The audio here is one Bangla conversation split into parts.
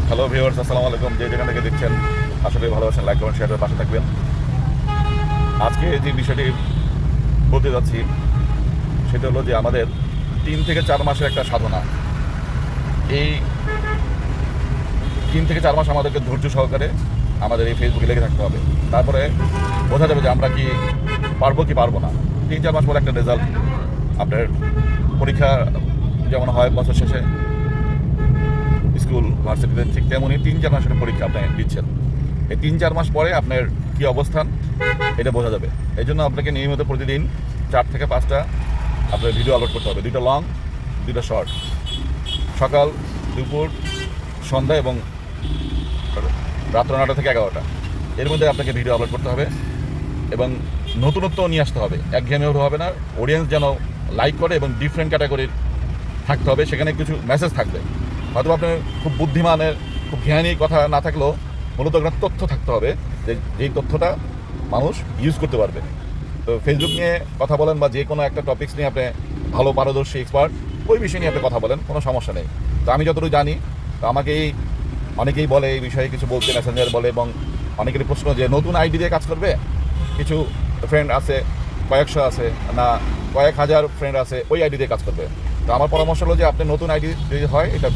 হ্যালো ভিউয়ার্স, আসসালামু আলাইকুম। যে যেখান থেকে দেখছেন আশা করি ভালো আছেন। লাইক কমেন্ট শেয়ারের পাশে থাকবেন। আজকে যে বিষয়টি বলতে যাচ্ছি সেটা হলো যে আমাদের 3 থেকে 4 মাসের একটা সাধনা। এই 3 থেকে 4 মাস আমাদেরকে ধৈর্য সহকারে আমাদের এই ফেসবুকে লেগে থাকতে হবে। তারপরে বোঝা যাবে যে আমরা কি পারবো কি পারবো না। 3-4 মাস পরে একটা রেজাল্ট, আপনার পরীক্ষা যেমন হয় বছর শেষে স্কুল ভার্সিটিতে, ঠিক তেমনই 3-4 মাসের পরীক্ষা আপনি দিচ্ছেন। এই 3-4 মাস পরে আপনার কী অবস্থান এটা বোঝা যাবে। এই জন্য আপনাকে নিয়মিত প্রতিদিন 4 থেকে 5টা আপনার ভিডিও আপলোড করতে হবে। 2টা লং, 2টা শর্ট, সকাল, দুপুর, সন্ধ্যা এবং রাত্র 9টা থেকে 11টা, এর মধ্যে আপনাকে ভিডিও আপলোড করতে হবে এবং নতুনত্ব নিয়ে আসতে হবে। একঘেয়েমি হবে না, অডিয়েন্স যেন লাইক করে এবং ডিফারেন্ট ক্যাটাগরির থাকতে হবে। সেখানে কিছু মেসেজ থাকবে, হয়তো আপনার খুব বুদ্ধিমানের, খুব জ্ঞানী কথা না থাকলেও মূলত একটা তথ্য থাকতে হবে, যেই তথ্যটা মানুষ ইউজ করতে পারবে। তো ফেসবুক নিয়ে কথা বলেন বা যে কোনো একটা টপিক্স নিয়ে আপনি ভালো পারদর্শী এক্সপার্ট, ওই বিষয় নিয়ে আপনি কথা বলেন, কোনো সমস্যা নেই। তো আমি যতটুকু জানি, তো আমাকেই অনেকেই বলে এই বিষয়ে কিছু বলতে, মেসেঞ্জার বলে, এবং অনেকেরই প্রশ্ন যে নতুন আইডি দিয়ে কাজ করবে। কিছু ফ্রেন্ড আছে, কয়েকশো আছে না কয়েক হাজার ফ্রেন্ড আছে, ওই আইডি দিয়ে কাজ করবে। তো আমার পরামর্শ হলো যে আপনি নতুন আইডি যদি হয় এটা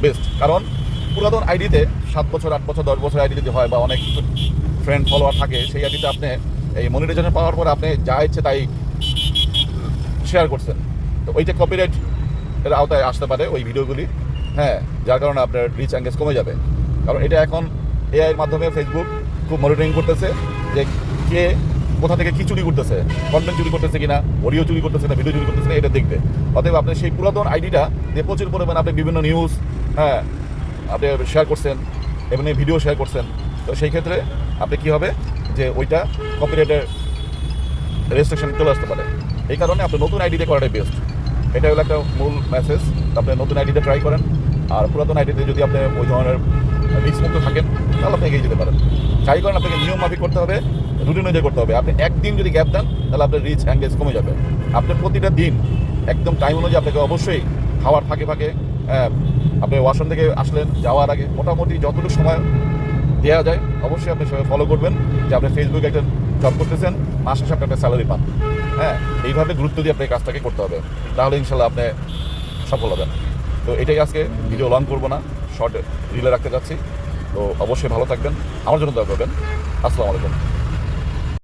বেস্ট, কারণ পুরাতন আইডিতে 7 বছর, 8 বছর, 10 বছর আইডি যদি হয় বা অনেক ফ্রেন্ড ফলোয়ার থাকে, সেই আইডিতে আপনি এই মনিটাইজেশন পাওয়ার পরে আপনি যা ইচ্ছে তাই শেয়ার করছেন, তো ওইটা কপিরাইট এর আওতায় আসতে পারে ওই ভিডিওগুলি। হ্যাঁ, যার কারণে আপনার রিচ এঙ্গেজ কমে যাবে। কারণ এটা এখন এআইয়ের মাধ্যমে ফেসবুক খুব মনিটরিং করতেছে যে কে কোথা থেকে কী চুরি করতেছে, কন্টেন্ট চুরি করতেছে কিনা, অডিও চুরি করতেছে না, ভিডিও চুরি করতেছে না, এটা দেখবে। অতএব আপনি সেই পুরাতন আইডিটা দিয়ে প্রচুর পরিমাণে আপনি বিভিন্ন নিউজ আপনি শেয়ার করছেন, এমনি ভিডিও শেয়ার করছেন। তো সেই ক্ষেত্রে আপনি কী হবে যে ওইটা কপিরাইটের রেজিস্ট্রেশন চলে আসতে পারে। এই কারণে আপনি নতুন আইডিতে করাটাই বেস্ট। এটা হলো একটা মূল মেসেজ। আপনি নতুন আইডিতে ট্রাই করেন, আর পুরাতন আইডিতে যদি আপনি ওই ধরনের রিস্ক মুক্ত থাকেন তাহলে আপনি এগিয়ে যেতে পারেন। ট্রাই করেন, আপনাকে নিয়ম মাফিক করতে হবে, রুটিন অনুযায়ী করতে হবে। আপনি একদিন যদি গ্যাপ দেন তাহলে আপনার রিচ এঙ্গেজ কমে যাবে। আপনার প্রতিটা দিন একদম টাইম অনুযায়ী আপনাকে অবশ্যই খাওয়ার ফাঁকে ফাঁকে, আপনি ওয়াশরুম থেকে আসলেন, যাওয়ার আগে মোটামুটি যতটুকু সময় দেওয়া যায় অবশ্যই আপনি সবাই ফলো করবেন যে আপনি ফেসবুকে একটা জব করতেছেন, মাস শেষে আপনি একটা স্যালারি পান। এইভাবে গুরুত্ব দিয়ে আপনার কাজটাকে করতে হবে, তাহলে ইনশাল্লাহ আপনি সফল হবেন। তো এটাই আজকে, ভিডিও লং করবো না, শর্ট রিলে রাখতে যাচ্ছি। তো অবশ্যই ভালো থাকবেন, আমার জন্য দোয়া করবেন। আসসালামু আলাইকুম।